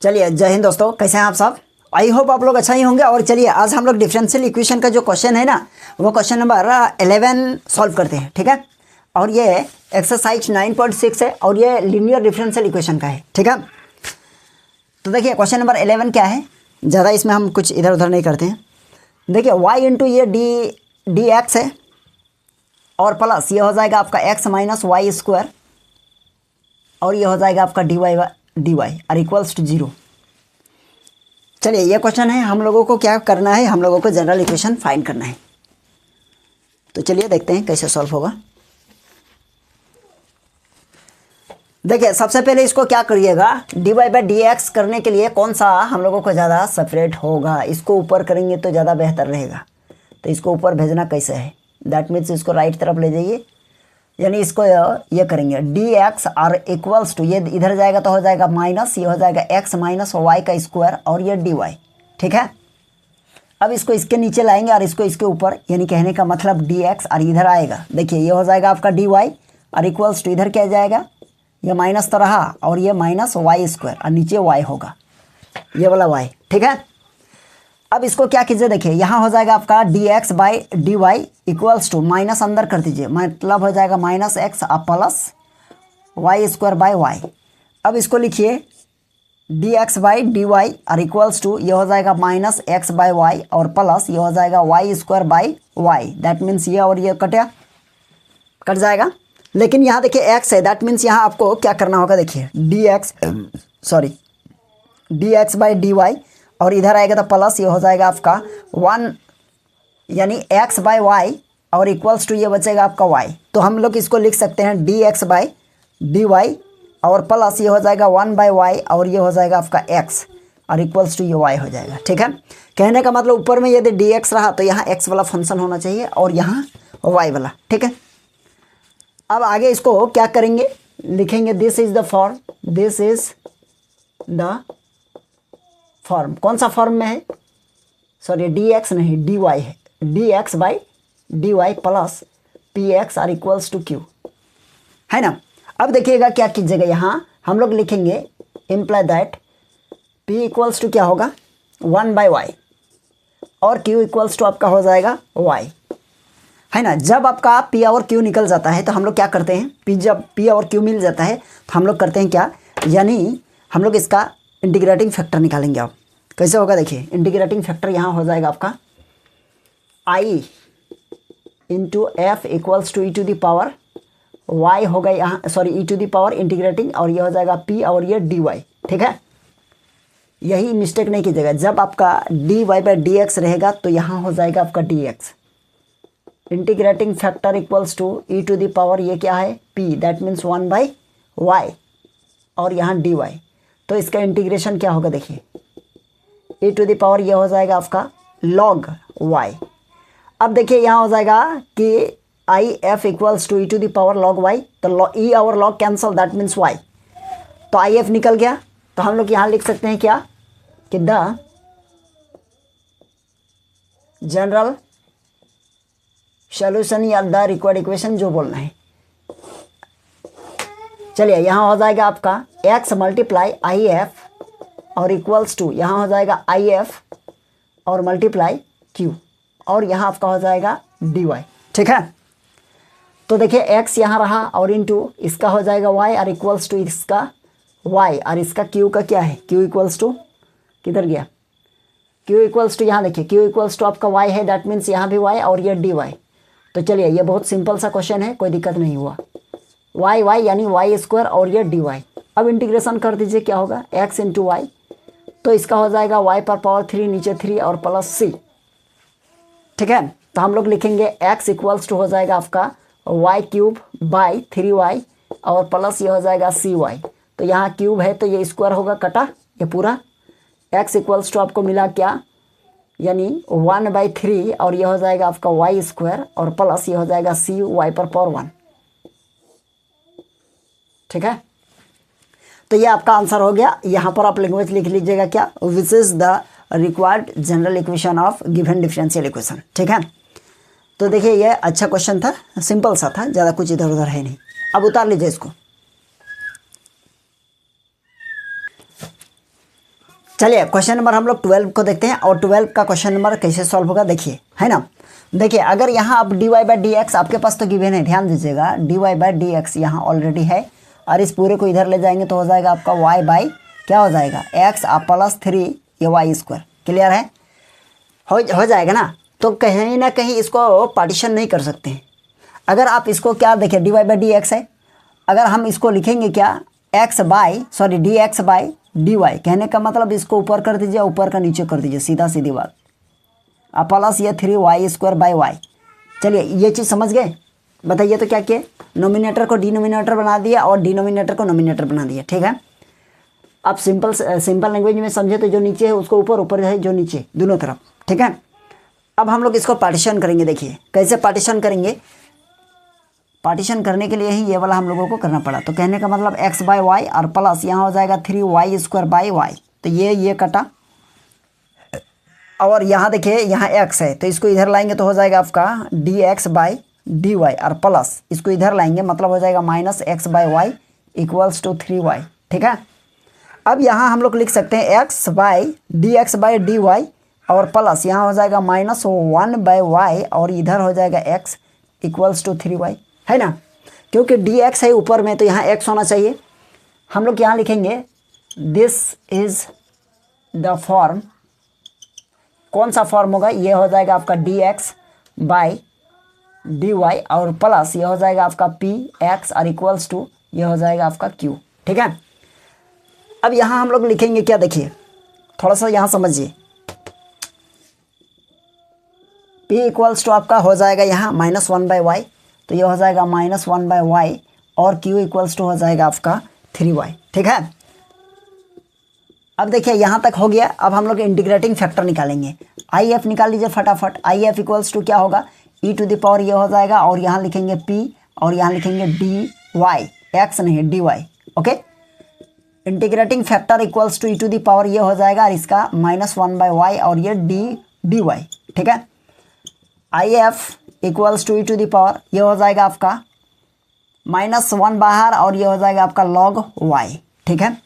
चलिए जय हिंद दोस्तों, कैसे हैं आप सब। आई होप आप लोग अच्छा ही होंगे। और चलिए आज हम लोग डिफरेंशियल इक्वेशन का जो क्वेश्चन है ना, वो क्वेश्चन नंबर 11 सॉल्व करते हैं। ठीक है, और ये एक्सरसाइज 9.6 है और ये लीनियर डिफरेंशियल इक्वेशन का है। ठीक है, तो देखिए क्वेश्चन नंबर 11 क्या है, ज़्यादा इसमें हम कुछ इधर उधर नहीं करते हैं। देखिए y इंटू ये डी एक्स है और प्लस ये हो जाएगा आपका x माइनस वाई स्क्वायर और ये हो जाएगा आपका dy आर इक्वल्स टू 0। चलिए ये क्वेश्चन है, हम लोगों को क्या करना है, हम लोगों को जनरल इक्वेशन फाइंड करना है। तो चलिए देखते हैं कैसे सॉल्व होगा। देखिए सबसे पहले इसको क्या करिएगा, dy बाई डी एक्स करने के लिए कौन सा हम लोगों को ज़्यादा सेपरेट होगा, इसको ऊपर करेंगे तो ज़्यादा बेहतर रहेगा। तो इसको ऊपर भेजना कैसे है, दैट मीन्स इसको राइट तरफ ले जाइए, यानी इसको ये करेंगे D X R equals to, ये इधर जाएगा तो हो जाएगा माइनस, ये हो जाएगा एक्स माइनस वाई का स्क्वायर और ये डी वाई। ठीक है, अब इसको इसके नीचे लाएंगे और इसको इसके ऊपर, यानी कहने का मतलब डी एक्स और इधर आएगा। देखिए ये हो जाएगा आपका डी वाई और इक्वल्स टू, इधर क्या जाएगा, ये माइनस तो रहा और ये माइनस वाई स्क्वायर और नीचे वाई होगा, ये वाला वाई। ठीक है, अब इसको क्या कीजिए, देखिए यहाँ हो जाएगा आपका D X by D Y equals to, minus अंदर कर दीजिए, मतलब हो जाएगा माइनस एक्स और plus Y square by Y. अब इसको लिखिए D X by D Y और इक्वल्स टू, ये हो जाएगा माइनस एक्स बाई वाई और प्लस ये हो जाएगा Y square by Y. That means ये और ये कट जाएगा। लेकिन यहाँ देखिए एक्स है, दैट मीन्स यहाँ आपको क्या करना होगा, देखिए D X by D Y और इधर आएगा तो प्लस ये हो जाएगा आपका 1, यानी x बाई वाई और इक्वल्स टू ये बचेगा आपका y। तो हम लोग इसको लिख सकते हैं D X by D Y और प्लस ये हो जाएगा 1 बाई वाई और ये हो जाएगा आपका x और इक्वल्स टू ये y हो जाएगा। ठीक है, कहने का मतलब ऊपर में यदि डी एक्स रहा तो यहाँ x वाला फंक्शन होना चाहिए और यहाँ y वाला। ठीक है, अब आगे इसको क्या करेंगे, लिखेंगे this is the form, this is the form. कौन सा फॉर्म में है, सॉरी डी एक्स नहीं डी वाई है, D X by D Y plus P X R equals to Q, है ना। अब देखिएगा क्या कीजिएगा, यहाँ हम लोग लिखेंगे imply that P equals to क्या होगा 1 बाई वाई और क्यू इक्वल्स टू आपका हो जाएगा वाई, है ना। जब आपका पी और क्यू निकल जाता है तो हम लोग क्या करते हैं, जब पी और क्यू मिल जाता है तो हम लोग करते हैं क्या, यानी हम लोग इसका इंटीग्रेटिंग फैक्टर निकालेंगे। आप कैसे होगा, देखिए इंटीग्रेटिंग फैक्टर यहाँ हो जाएगा आपका i into F equals to E to the power y होगा यहाँ, sorry E to the power integrating और ये हो जाएगा p और ये dy। ठीक है, यही मिस्टेक नहीं कीजिएगा, जब आपका dy बाई डी एक्स रहेगा तो यहाँ हो जाएगा आपका dx। Integrating factor equals to E to the power ये क्या है p, that means 1 by Y और यहाँ dy। तो इसका इंटीग्रेशन क्या होगा, देखिए e टू द पावर ये हो जाएगा आपका log y। अब देखिए यहाँ हो जाएगा कि I F equals to E to the power log y, तो e और log cancel, that means y। तो आई एफ निकल गया, तो हम लोग यहाँ लिख सकते हैं क्या कि द जनरल सोल्यूशन या द रिक्वायर्ड इक्वेशन जो बोलना है। चलिए यहाँ हो जाएगा आपका x मल्टीप्लाई आई एफ और इक्वल्स टू, यहाँ हो जाएगा आई एफ और मल्टीप्लाई q और यहाँ आपका हो जाएगा dy। ठीक है, तो देखिए x यहाँ रहा और इनटू इसका हो जाएगा y और इक्वल्स टू इसका y और इसका q का क्या है, q इक्वल्स टू किधर गया, q इक्वल्स टू यहाँ देखिए q इक्वल्स टू आपका y है, दैट मीन्स यहाँ भी y और ये dy। तो चलिए ये बहुत सिंपल सा क्वेश्चन है, कोई दिक्कत नहीं हुआ। y यानी वाई स्क्वायर और ये डी वाई। अब इंटीग्रेशन कर दीजिए, क्या होगा x इंटू वाई, तो इसका हो जाएगा y पर पावर 3 नीचे 3 और प्लस c। ठीक है, तो हम लोग लिखेंगे x इक्वल्स टू हो जाएगा आपका y क्यूब बाई 3y और प्लस ये हो जाएगा cy। तो यहाँ क्यूब है तो ये स्क्वायर होगा, कटा ये पूरा। x इक्वल्स टू आपको मिला क्या, यानी 1 बाई 3 और ये हो जाएगा आपका y स्क्वायर और प्लस ये हो जाएगा c y पर पावर 1। ठीक है, तो ये आपका आंसर हो गया। यहाँ पर आप लैंग्वेज लिख लीजिएगा क्या, which is the required general equation of given differential equation. ठीक है, तो देखिए ये अच्छा क्वेश्चन था, सिंपल सा था, ज़्यादा कुछ इधर उधर है नहीं। अब उतार लीजिए इसको। चलिए क्वेश्चन नंबर हम लोग 12 को देखते हैं और 12 का क्वेश्चन नंबर कैसे सॉल्व होगा देखिए, है ना। देखिए अगर यहाँ अब dy बाई डी एक्स आपके पास तो गिवन है, ध्यान दीजिएगा dy बाई डी एक्स यहाँ ऑलरेडी है और इस पूरे को इधर ले जाएंगे तो हो जाएगा आपका y बाई क्या हो जाएगा x आप प्लस 3 ये वाई स्क्वायर। क्लियर है, हो जाएगा ना। तो कहीं ना कहीं इसको पार्टीशन नहीं कर सकते हैं। अगर आप इसको क्या देखिए dy बाई डी एक्स है, अगर हम इसको लिखेंगे क्या D X by D Y, कहने का मतलब इसको ऊपर कर दीजिए, ऊपर का नीचे कर दीजिए, सीधा सीधी बात। आप प्लस ये 3 वाई स्क्वायर बाई वाई। चलिए ये चीज़ समझ गए, बताइए तो क्या किए, नोमिनेटर को डिनोमिनेटर बना दिया और डिनोमिनेटर को नोमिनेटर बना दिया। ठीक है, आप सिंपल लैंग्वेज में समझे तो जो नीचे है उसको ऊपर, ऊपर है जो नीचे, दोनों तरफ। ठीक है, अब हम लोग इसको पार्टीशन करेंगे। देखिए कैसे पार्टीशन करेंगे, पार्टीशन करने के लिए ही ये वाला हम लोगों को करना पड़ा। तो कहने का मतलब x बाई वाई और प्लस यहाँ हो जाएगा 3 वाई स्क्वायर बाई वाई। तो ये कटा और यहाँ देखिए यहाँ x है तो इसको इधर लाएंगे तो हो जाएगा आपका D X by D Y और प्लस इसको इधर लाएंगे मतलब हो जाएगा minus X by Y equals to 3 Y. ठीक है, अब यहाँ हम लोग लिख सकते हैं x बाई डी वाई और प्लस यहाँ हो जाएगा माइनस 1 बाई वाई और इधर हो जाएगा x इक्वल्स टू 3 वाई, है ना। क्योंकि dx है ऊपर में तो यहाँ x होना चाहिए। हम लोग यहाँ लिखेंगे दिस इज द फॉर्म, कौन सा फॉर्म होगा, ये हो जाएगा आपका dx बाई डी वाई और प्लस ये हो जाएगा आपका px और इक्वल्स टू ये हो जाएगा आपका q। ठीक है, अब यहाँ हम लोग लिखेंगे क्या, देखिए थोड़ा सा यहाँ समझिए, p इक्वल्स टू आपका हो जाएगा यहाँ -1 बाई वाई तो ये हो जाएगा -1 बाई वाई और q इक्वल्स टू हो जाएगा आपका 3 वाई। ठीक है, अब देखिए यहाँ तक हो गया। अब हम लोग इंटीग्रेटिंग फैक्टर निकालेंगे, आई एफ निकाल लीजिए फटाफट। आई एफ इक्वल्स टू क्या होगा, e टू द पावर ये हो जाएगा और यहाँ लिखेंगे p और यहाँ लिखेंगे डी वाई, एक्स नहीं D y. Okay, integrating factor equals to e to the power ये हो जाएगा और इसका -1 बाई वाई और ये डी वाई। ठीक है, I F equals to e to the power ये हो जाएगा आपका -1 बाहर और ये हो जाएगा आपका log y। ठीक है,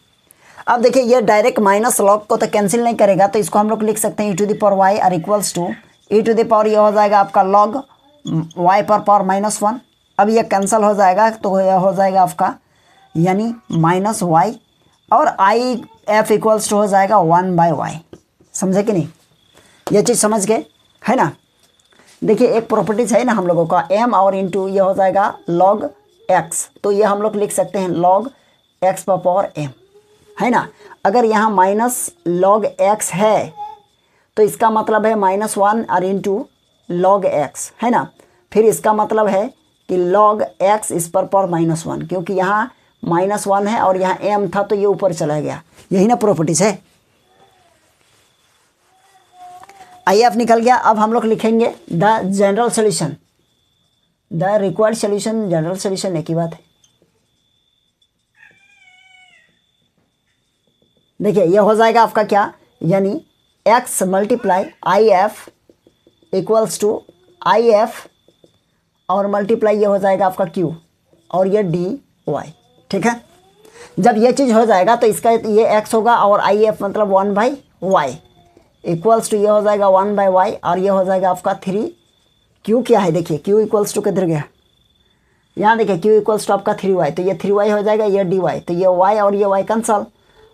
अब देखिए ये डायरेक्ट माइनस लॉग को तो कैंसिल नहीं करेगा तो इसको हम लोग लिख सकते हैं e to the power y और equals to e to the power ये हो जाएगा आपका log y पर पावर -1। अब ये कैंसिल हो जाएगा तो यह हो जाएगा आपका यानी -y और आई एफ इक्वल्स टू हो जाएगा 1 बाई वाई। समझे कि नहीं, ये चीज़ समझ गए, है ना। देखिए एक प्रॉपर्टीज है ना हम लोगों का m और इंटू ये हो जाएगा log x, तो ये हम लोग लिख सकते हैं log x पर पावर m, है ना। अगर यहाँ माइनस log x है तो इसका मतलब है -1 और इंटू log x, है ना। फिर इसका मतलब है कि log x इस पर पावर -1, क्योंकि यहाँ -1 है और यहाँ m था तो ये ऊपर चला गया, यही ना प्रॉपर्टीज है। आई एफ निकल गया। अब हम लोग लिखेंगे the general solution, the required solution, general solution एक ही बात है। देखिए ये हो जाएगा आपका क्या, यानी x multiply I F equals to I F और मल्टीप्लाई ये हो जाएगा आपका q और ये डी वाई। ठीक है, जब ये चीज़ हो जाएगा तो इसका ये x होगा और आई एफ मतलब 1 बाई वाई इक्वल्स टू ये हो जाएगा 1 बाई वाई और ये हो जाएगा आपका 3 q क्या है, देखिए q इक्वल्स टू किधर गया, यहाँ देखिए q इक्वल्स टू आपका 3 वाई तो ये 3 वाई हो जाएगा, ये डी वाई तो ये y और ये y कैंसल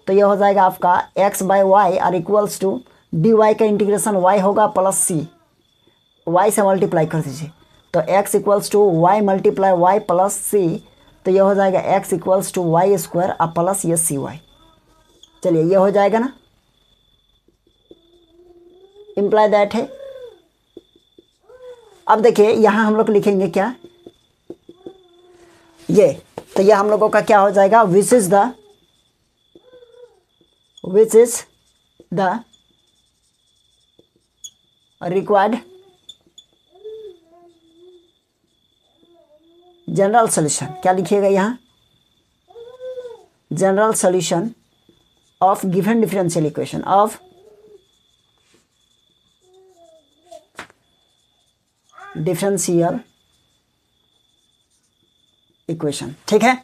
तो ये हो जाएगा आपका x बाई वाई और इक्वल्स टू डी वाई का इंटीग्रेशन y होगा प्लस c, y से मल्टीप्लाई कर दीजिए तो x equals to y multiply y plus c तो ये हो जाएगा x equals to y square और प्लस ये cy। चलिए ये हो जाएगा ना, इम्प्लाई दैट है। अब देखिए यहाँ हम लोग लिखेंगे क्या, ये तो ये हम लोगों का क्या हो जाएगा, which is the required general solution. क्या लिखिएगा यहाँ, general solution of given differential equation of differential equation. ठीक है,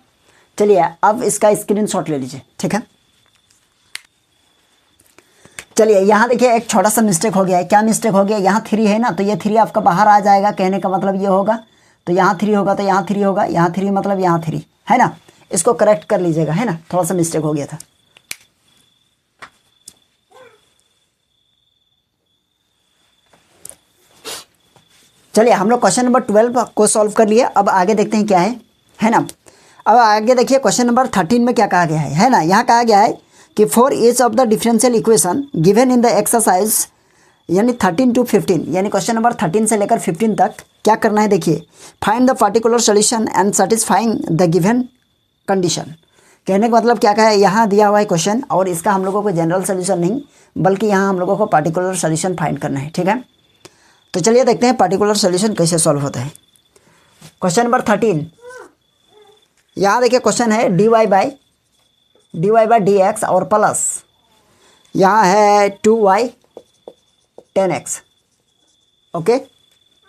चलिए अब इसका स्क्रीनशॉट ले लीजिए। ठीक है, चलिए यहाँ देखिए एक छोटा सा मिस्टेक हो गया है। क्या मिस्टेक हो गया? यहाँ 3 है ना, तो ये 3 आपका बाहर आ जाएगा, कहने का मतलब ये होगा। तो यहाँ 3 होगा तो यहाँ 3 होगा, यहाँ 3 मतलब यहाँ 3 है ना। इसको करेक्ट कर लीजिएगा, है ना, थोड़ा सा मिस्टेक हो गया था। चलिए हम लोग क्वेश्चन नंबर 12 को सॉल्व कर लिए। अब आगे देखते हैं क्या है ना। अब आगे देखिए क्वेश्चन नंबर 13 में क्या कहा गया है ना। यहाँ कहा गया है कि for each of the differential equation given in the exercise, यानी 13 to 15, यानी क्वेश्चन नंबर 13 से लेकर 15 तक क्या करना है। देखिए find the particular solution and satisfying the given condition. कहने का मतलब क्या है, यहाँ दिया हुआ है क्वेश्चन और इसका हम लोगों को जनरल सोल्यूशन नहीं बल्कि यहाँ हम लोगों को पार्टिकुलर सोल्यूशन फाइंड करना है। ठीक है, तो चलिए देखते हैं पार्टिकुलर सोल्यूशन कैसे सॉल्व होता है। क्वेश्चन नंबर 13, यहाँ देखिए क्वेश्चन है dy बाई डी एक्स और प्लस यहाँ है 2y 10x, okay,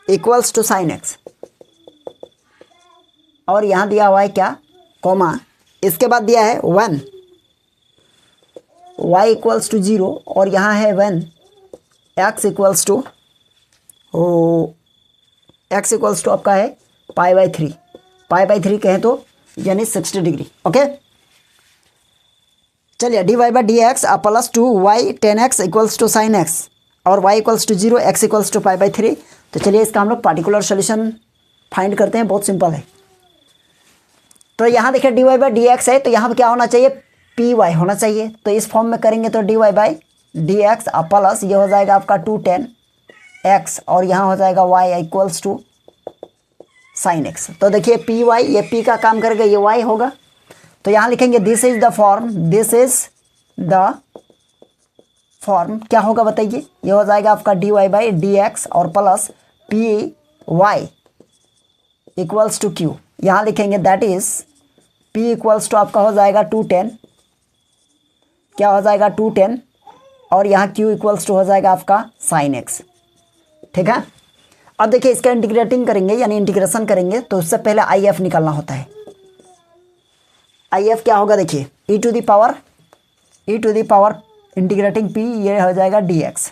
equals to sine x, और यहाँ दिया हुआ है क्या, कॉमा, इसके बाद दिया है 1 y इक्वल्स टू 0 और यहाँ है 1 x इक्वल्स टू आपका है पाई बाई 3 कहें तो यानी 60 डिग्री। ओके, चलिए D Y by D x plus 2y 10x equals to sine x और y equals to 0 x equals to पाई/3। तो चलिए इसका हम लोग पार्टिकुलर सोल्यूशन फाइंड करते हैं। बहुत सिंपल है। तो यहाँ देखिए d Y by D x है तो यहाँ पर क्या होना चाहिए, पी वाई होना चाहिए। तो इस फॉर्म में करेंगे तो d Y by D x plus ये हो जाएगा आपका 210x और यहाँ हो जाएगा y equals to sine x। तो देखिए पी वाई, ये p का काम करेगा, ये y होगा। तो यहाँ लिखेंगे दिस इज द फॉर्म, क्या होगा बताइए, ये हो जाएगा आपका D Y by D x और plus P Y equals to Q. यहाँ लिखेंगे that is p equals to आपका हो जाएगा 210, क्या हो जाएगा 210 और यहाँ q इक्वल्स टू हो जाएगा आपका साइन x। ठीक है, अब देखिए इसका इंटीग्रेटिंग करेंगे यानी इंटीग्रेशन करेंगे तो उससे पहले आई एफ निकालना होता है। आई एफ क्या होगा, देखिए E to the power integrating p, ये हो जाएगा dx।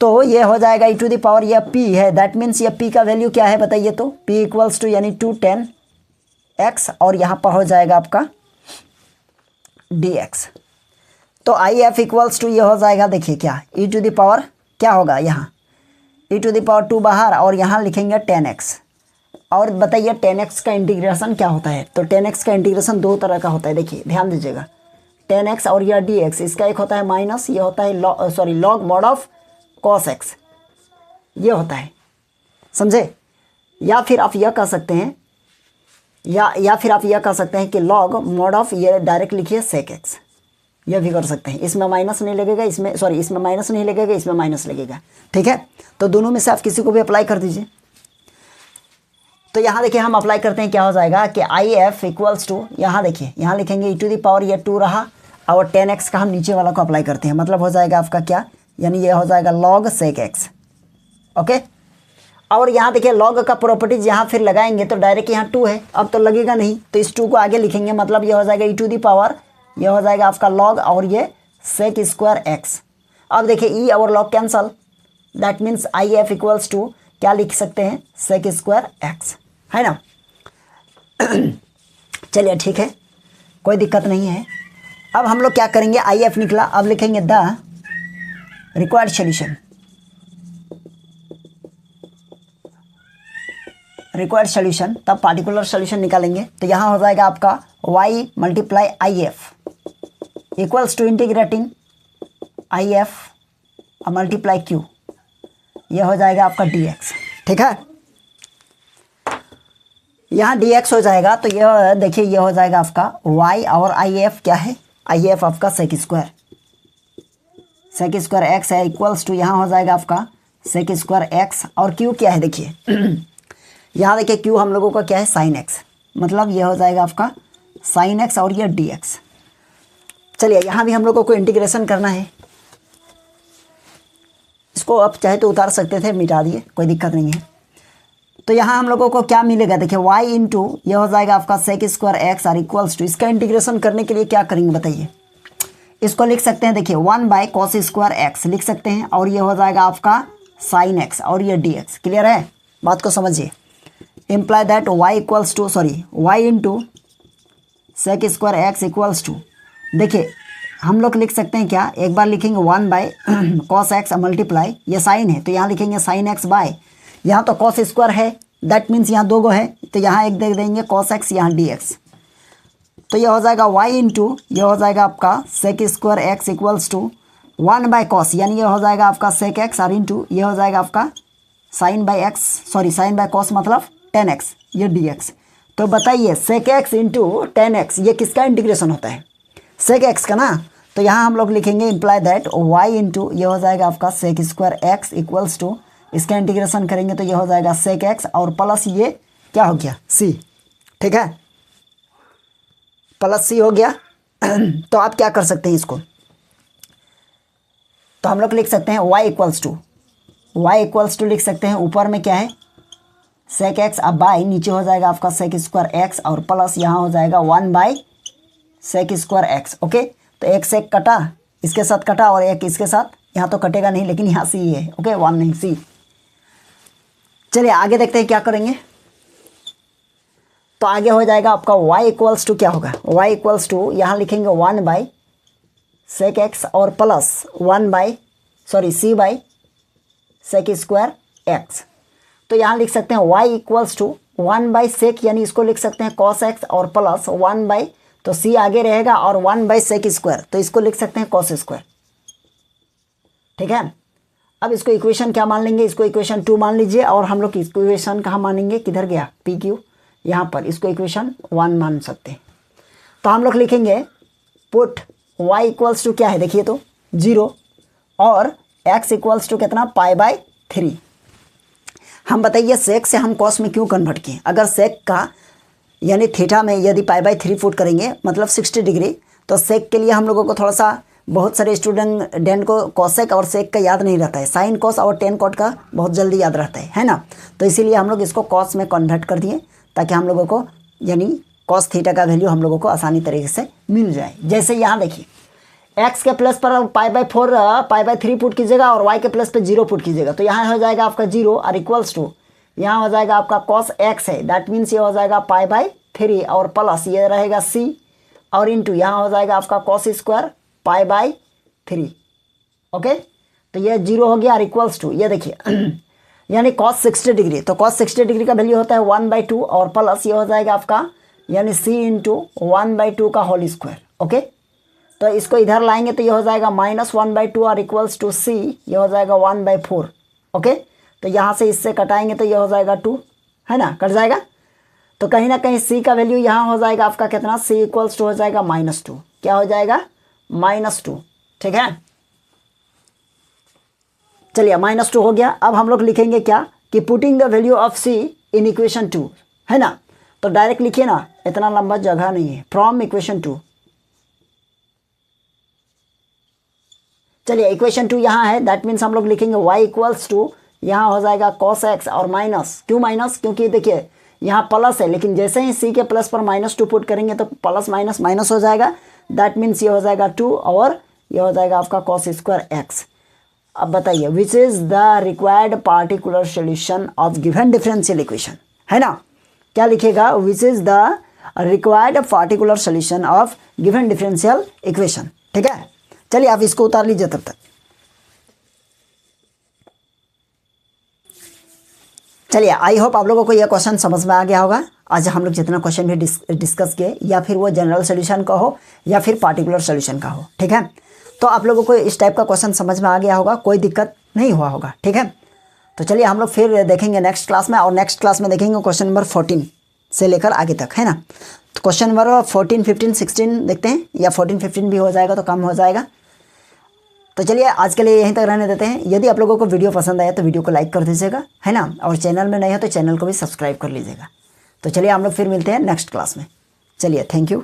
तो ये हो जाएगा ई टू दी पावर, यह p है, दैट मीन्स ये p का वैल्यू क्या है बताइए। तो p इक्वल्स टू यानी 210x और यहाँ पर हो जाएगा आपका dx। तो आई एफ इक्वल्स टू ये हो जाएगा, देखिए क्या ई टू दी पावर क्या होगा, यहाँ ई टू दी पावर 2 बाहर और यहाँ लिखेंगे 10x। और बताइए 10x का इंटीग्रेशन क्या होता है। तो 10x का इंटीग्रेशन 2 तरह का होता है, देखिए ध्यान दीजिएगा। 10x और यह dx, इसका एक होता है माइनस, ये होता है log mod of cos x, ये होता है, समझे। या फिर आप यह कह सकते हैं या फिर आप यह कह सकते हैं कि लॉग मॉड ऑफ, ये डायरेक्ट लिखिए sec x, यह भी कर सकते हैं। इसमें माइनस नहीं लगेगा, इसमें माइनस नहीं लगेगा, इसमें माइनस लगेगा। ठीक है, तो दोनों में से आप किसी को भी अप्लाई कर दीजिए। तो यहाँ देखिए हम अप्लाई करते हैं, क्या हो जाएगा कि आई एफ इक्वल्स टू, यहाँ देखिए यहाँ लिखेंगे ई टू दी पावर, ये 2 रहा और 10x का हम नीचे वाला को अप्लाई करते हैं, मतलब हो जाएगा आपका क्या, यानी ये हो जाएगा log sec x। ओके, और यहाँ देखिए log का प्रॉपर्टीज यहाँ फिर लगाएंगे तो डायरेक्ट यहाँ 2 है, अब तो लगेगा नहीं, तो इस 2 को आगे लिखेंगे, मतलब ये हो जाएगा ई टू दी पावर, ये हो जाएगा आपका log और ये sec स्क्वायर x। अब देखिए ई और log cancel, that means I F equals to क्या लिख सकते हैं, sec स्क्वायर x, है ना। चलिए ठीक है, कोई दिक्कत नहीं है। अब हम लोग क्या करेंगे, आई एफ निकला, अब लिखेंगे द रिक्वायर्ड सोल्यूशन, तब पार्टिकुलर सोल्यूशन निकालेंगे। तो यहाँ हो जाएगा आपका y multiply I F equals to integrating I F multiply q, यह हो जाएगा आपका dx। ठीक है, यहाँ dx हो जाएगा तो यह देखिए ये हो जाएगा आपका y और आई एफ क्या है, आई एफ आपका सेक स्क्वायर x है इक्वल्स टू, यहाँ हो जाएगा आपका सेक स्क्वायर x और q क्या है, देखिए यहाँ देखिए q हम लोगों का क्या है, साइन x, मतलब ये हो जाएगा आपका साइन x और ये dx। चलिए यहाँ भी हम लोगों को इंटीग्रेशन करना है, इसको आप चाहे तो उतार सकते थे, मिटा दिए, कोई दिक्कत नहीं है। तो यहाँ हम लोगों को क्या मिलेगा, देखिए y इंटू ये हो जाएगा आपका सेक स्क्वायर x और इक्वल्स टू, इसका इंटीग्रेशन करने के लिए क्या करेंगे बताइए, इसको लिख सकते हैं, देखिए 1/cos² x लिख सकते हैं, और ये हो जाएगा आपका sin x, और ये dx। क्लियर है, बात को समझिए। Imply that y into sec² x equals to, देखिए हम लोग लिख सकते हैं क्या, एक बार लिखेंगे 1/cos x मल्टीप्लाई, ये साइन है तो यहाँ लिखेंगे sin x बाय, यहाँ तो cos² है, दैट मीन्स यहाँ 2 गो है तो यहाँ एक दे देंगे cos x, यहाँ dx। तो ये हो जाएगा y इंटू, ये हो जाएगा आपका sec² x equals to 1/cos, यानी ये हो जाएगा आपका sec x, और इंटू ये हो जाएगा आपका sin/cos मतलब tan x, ये dx। तो बताइए sec x into tan x ये किसका इंटीग्रेशन होता है, sec x का ना। तो यहाँ हम लोग लिखेंगे इम्प्लाई दैट y इंटू ये हो जाएगा आपका sec² x इक्वल्स टू, इसका इंटीग्रेशन करेंगे तो ये हो जाएगा sec x, और प्लस ये क्या हो गया c, ठीक है, प्लस c हो गया। तो आप क्या कर सकते हैं इसको, तो हम लोग लिख सकते हैं y इक्वल्स टू लिख सकते हैं, ऊपर में क्या है sec x, अब बाई नीचे हो जाएगा आपका sec²x, और प्लस यहाँ हो जाएगा 1/sec²x। ओके, तो एक सेक कटा, इसके साथ कटा, और एक इसके साथ, यहाँ तो कटेगा नहीं लेकिन यहाँ सी है। ओके, 1 नहीं सी। चलिए आगे देखते हैं क्या करेंगे। तो आगे हो जाएगा आपका y इक्वल्स टू क्या होगा, y इक्वल्स टू यहाँ लिखेंगे 1/sec x, और प्लस c/sec²x। तो यहाँ लिख सकते हैं y इक्वल्स टू 1/sec, यानी इसको लिख सकते हैं cos x, और प्लस 1/ तो c आगे रहेगा, और 1/sec², तो इसको लिख सकते हैं cos²। ठीक है, अब इसको इक्वेशन क्या मान लेंगे, इसको इक्वेशन 2 मान लीजिए, और हम लोग इक्वेशन कहाँ मानेंगे, किधर गया PQ, यहाँ पर इसको इक्वेशन 1 मान सकते हैं। तो हम लोग लिखेंगे पुट y इक्वल्स टू क्या है, देखिए तो 0, और x इक्वल्स टू कितना π/3। हम बताइए सेक से हम कॉस में क्यों कन्वर्ट किए, अगर सेक का यानी थीटा में यदि π/3 फुट करेंगे मतलब 60 डिग्री, तो सेक के लिए हम लोगों को थोड़ा सा, बहुत सारे स्टूडेंट को कॉसेक और सेक का याद नहीं रहता है, साइन कॉस और टेन कॉट का बहुत जल्दी याद रहता है ना। तो इसीलिए हम लोग इसको कॉस में कन्वर्ट कर दिए, ताकि हम लोगों को यानी कॉस थीटा का वैल्यू हम लोगों को आसानी तरीके से मिल जाए। जैसे यहाँ देखिए x के प्लस पर π/3 पुट कीजिएगा, और y के प्लस पे 0 पुट कीजिएगा, तो यहाँ हो जाएगा आपका 0, और इक्वल्स टू यहाँ हो जाएगा आपका cos x है, दैट मीन्स ये हो जाएगा π/3, और प्लस ये रहेगा c, और इंटू यहाँ हो जाएगा आपका cos² π/3। ओके, तो ये 0 हो गया, और इक्वल्स टू ये देखिए यानी cos 60 डिग्री, तो cos 60 डिग्री का वैल्यू होता है 1/2, और प्लस ये हो जाएगा आपका यानी c इंटू 1/2 का होल स्क्वायर। ओके, तो इसको इधर लाएंगे तो ये हो जाएगा -1/2, और इक्वल्स टू c, ये हो जाएगा 1/4। ओके, तो यहाँ से इससे कटाएंगे तो ये हो जाएगा 2, है ना, कट जाएगा। तो कहीं ना कहीं c का वैल्यू यहाँ हो जाएगा आपका कितना, c इक्वल्स टू हो जाएगा -2, क्या हो जाएगा -2। ठीक है, चलिए -2 हो गया। अब हम लोग लिखेंगे क्या कि putting the value of c in equation 2, है ना। तो डायरेक्ट लिखिए ना, इतना लंबा जगह नहीं है, फ्रॉम इक्वेशन 2। चलिए इक्वेशन 2 यहाँ है, दैट मीन्स हम लोग लिखेंगे y इक्वल्स टू, यहाँ हो जाएगा cos x, और माइनस, क्यों माइनस, क्योंकि देखिए यहाँ प्लस है, लेकिन जैसे ही c के प्लस पर -2 पुट करेंगे तो प्लस माइनस माइनस हो जाएगा, दैट मीन्स ये हो जाएगा 2, और ये हो जाएगा आपका cos² x। अब बताइए which is the required particular solution of given differential equation, है ना। क्या लिखेगा, which is the required particular solution of given differential equation. ठीक है, चलिए आप इसको उतार लीजिए तब तक। चलिए आई होप आप लोगों को यह क्वेश्चन समझ में आ गया होगा। आज हम लोग जितना क्वेश्चन भी डिस्कस किए, या फिर वो जनरल सोल्यूशन का हो या फिर पार्टिकुलर सोल्यूशन का हो, ठीक है, तो आप लोगों को इस टाइप का क्वेश्चन समझ में आ गया होगा, कोई दिक्कत नहीं हुआ होगा। ठीक है, तो चलिए हम लोग फिर देखेंगे नेक्स्ट क्लास में, और नेक्स्ट क्लास में देखेंगे क्वेश्चन नंबर 14 से लेकर आगे तक, है ना। तो क्वेश्चन नंबर 14, 15, 16 देखते हैं, या 14, 15 भी हो जाएगा तो कम हो जाएगा। तो चलिए आज के लिए यहीं तक रहने देते हैं। यदि आप लोगों को वीडियो पसंद आया तो वीडियो को लाइक कर दीजिएगा, है ना, और चैनल में नए हो तो चैनल को भी सब्सक्राइब कर लीजिएगा। तो चलिए हम लोग फिर मिलते हैं नेक्स्ट क्लास में। चलिए, थैंक यू।